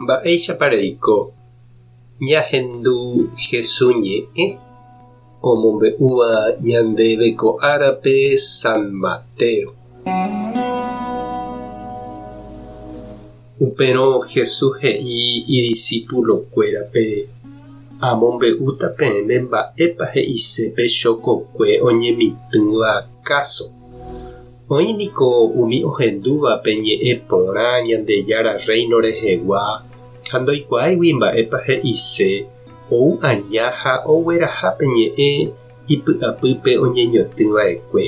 Mba'éichapareiko ñahendu Jesús ñe'ẽ omombe'úva ñandéve ko árape San Mateo. Upérõ Jesús he'i idiscípulokuérape amombe'úta peẽme mba'épa he'isépe chokokue oñemitỹva káso. Oĩniko umi ohendúvape ñe'ẽ porã Ñandejára Reino rehegua ha ndoikuaáigui mba'épa he'ise ou aña ha oguerahápe ñe'ẽ ipy'apýpe oñeñotỹva'ekue.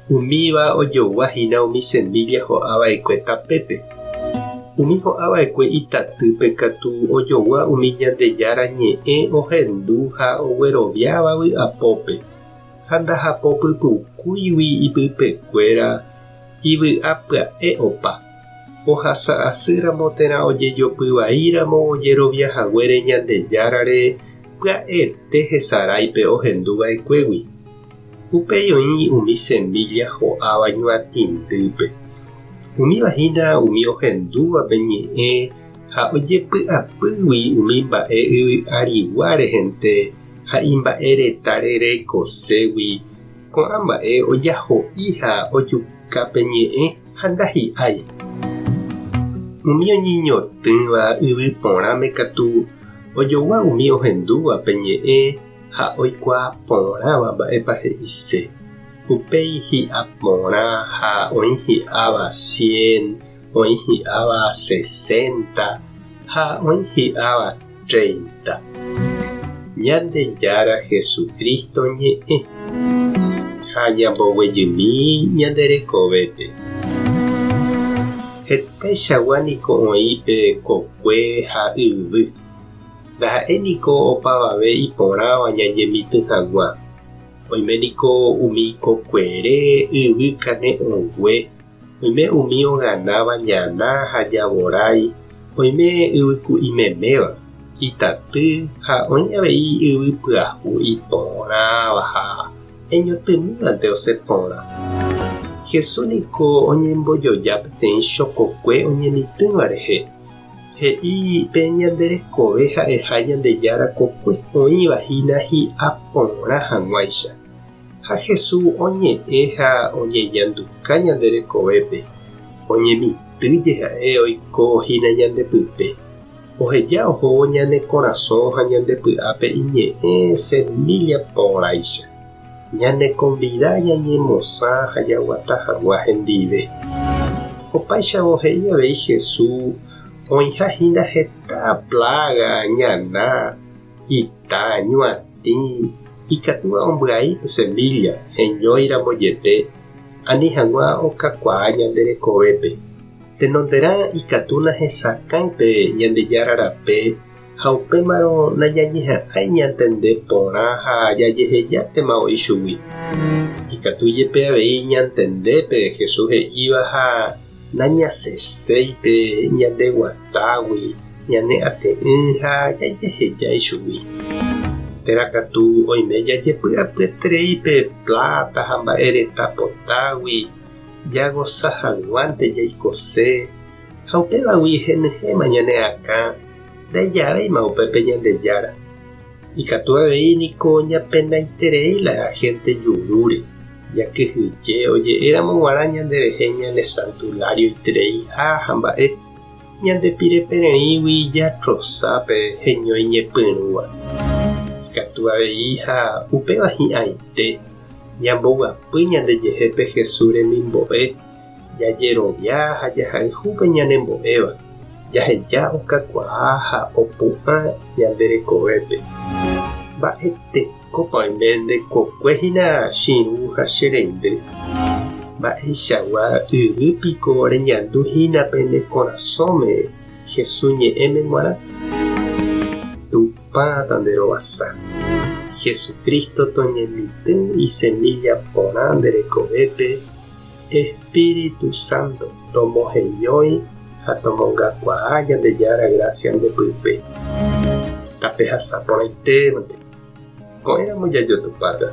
Umíva ojoguahína umi semilla ho'ava'ekue tapépe. Umi ho'ava'ekue itatýpe katu ojogua umi Ñandejára ñe'ẽ ohendu ha ogueroviáva vy'apópe. Ha ndahapopypukúigui ipypekuéra ivy'apya'e opa. Ohasa'asýramo térã ojejopyvaíramo ojeroviahaguére Ñandejárare pya'ete hesaráipe ohenduva'ekuégui. Upéi oĩ umi semilla ho'áva ñuatĩndýpe. Umívahína umi ohendúvape ñe'ẽ ha ojepy'apýgui umi mba'e yvy'arigua rehente ha imba'e retãre rekoségui ko'ã mba'e ojaho'i ha ojukápe ñe'ẽ ha ndahi'ái. Umi oñeñotỹva yvy porãme katu ojogua umi ohendúvape ñe'ẽ ha oikuaa porãva mba'épa he'ise. Upéi hi'a porã ha oĩ hi'áva 100, oĩ hi'áva 60 ha oĩ hi'áva 30. Ñandejára Jesucristo ñe'ẽ ha ñamboguejymi ñande rekovépe. Hetaichagua niko oĩpe kokue ha yvy. Ndaha'éniko opavave iporãva ñañemitỹ hag̃ua. Oiméniko umi kokuere yvy kane'õgue. Oime umi oganáva ñana ha javorái. Oime yvyku imeméva, itaty ha oĩ avei yvy pyahu iporãva ha eñotymívante osẽporã. Jesús niko oñembojoja peteĩ chokokue oñemitỹva rehe. He'i pe ñande rekove ha'eha Ñandejára kokue oĩvahína hi'a porã hag̃uáicha. Ha Jesús oñe'ẽ ha oñeñanduka ñande rekovépe. Oñemitỹje ha'e oikohína ñandepype. Oheja ohóvo ñane korasõ ha ñandepy'ápe iñe'ẽ semilla porãicha. Ñane convida ñañemosã ha jaguata hag̃ua hendive. Opaichavo he'i avei Jesús oĩhahína heta plaga ñana, ita, ñuatĩ, ikatúva ombyaípe semilla heñóiramo jepe ani hag̃ua okakuaa ñande rekovépe. Tenonderã ikatúna hesakãipe Ñandejára rape ha upémarõ nañañeha'ãi ñantende porã ha jajehejátema oĩ chugui. Ikatújepe avei ñantendépe Jesús he'íva ha nañaseséipe ñande guatágui, ñane ate'ỹ ha jajehejái chugui. Terakatu oime jajepy'apyetereípe plata ha mba'e reta potágui, jagosahaguánte jaikose ha upévagui henyhẽma ñane akã ndaijavérima upépe Ñandejára. Ikatu avei niko ñapenaitereíla gente jurúre, jakyhyje oje'éramo g̃uarã ñanderehe ñane Santulario itereiha ha mba'e ñandepirepererĩgui jatrosápe heñói ñepyrũva. Ikatu avei ha upéva hi'ãite ñamboguapy ñandejehépe Jesús remimbo'e jajerovia ha jahayhúpe ñanembo'éva. Jaheja okakuaa ha opu'ã ñande rekovépe. Mba'etekópa oime ndekokuehína chiru ha cherendy. Mba'eichagua yvýpiko reñanduhína pene korasõme Jesús ñe'ẽme g̃uarã. Tupãta nde rovasa. Jesucristo toñemitỹ isemilla porã nde rekovépe. Espíritu Santo tomoheñói ha tomongakuaa Ñandejára gracia ndepype. Tape hasapórãitémante. Ko'ẽramo jajotupáta.